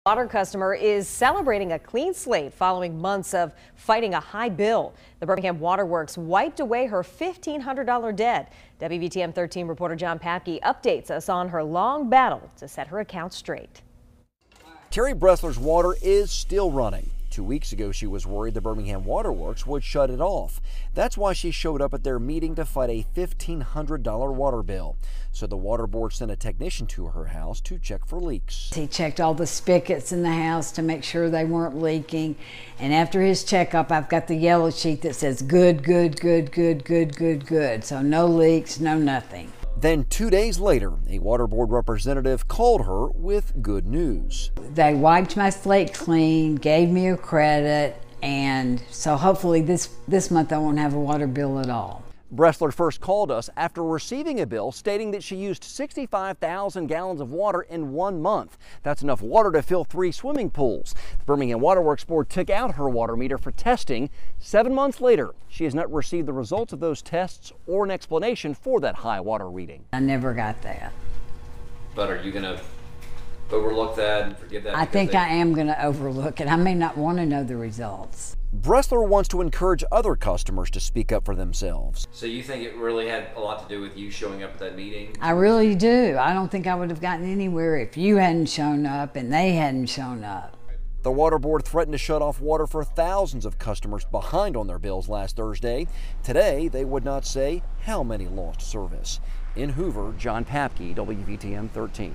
Water customer is celebrating a clean slate following months of fighting a high bill. The Birmingham Water Works wiped away her $1,500 debt. WVTM 13 reporter John Papke updates us on her long battle to set her account straight. Terry Bressler's water is still running. 2 weeks ago, she was worried the Birmingham Water Works would shut it off. That's why she showed up at their meeting to fight a $1,500 water bill. So the water board sent a technician to her house to check for leaks. He checked all the spigots in the house to make sure they weren't leaking. And after his checkup, I've got the yellow sheet that says good, good, good, good, good, good, good. So no leaks, no nothing. Then 2 days later, a water board representative called her with good news. They wiped my slate clean, gave me a credit, and so hopefully this month I won't have a water bill at all. Bressler first called us after receiving a bill stating that she used 65,000 gallons of water in 1 month. That's enough water to fill 3 swimming pools. The Birmingham Water Works Board took out her water meter for testing. 7 months later, she has not received the results of those tests or an explanation for that high water reading. I never got that. But are you going to overlook that and forgive that? I think I am going to overlook it. I may not want to know the results. Bressler wants to encourage other customers to speak up for themselves. So you think it really had a lot to do with you showing up at that meeting? I really do. I don't think I would have gotten anywhere if you hadn't shown up and they hadn't shown up. The water board threatened to shut off water for thousands of customers behind on their bills last Thursday. Today, they would not say how many lost service. In Hoover, John Papke, WVTM 13.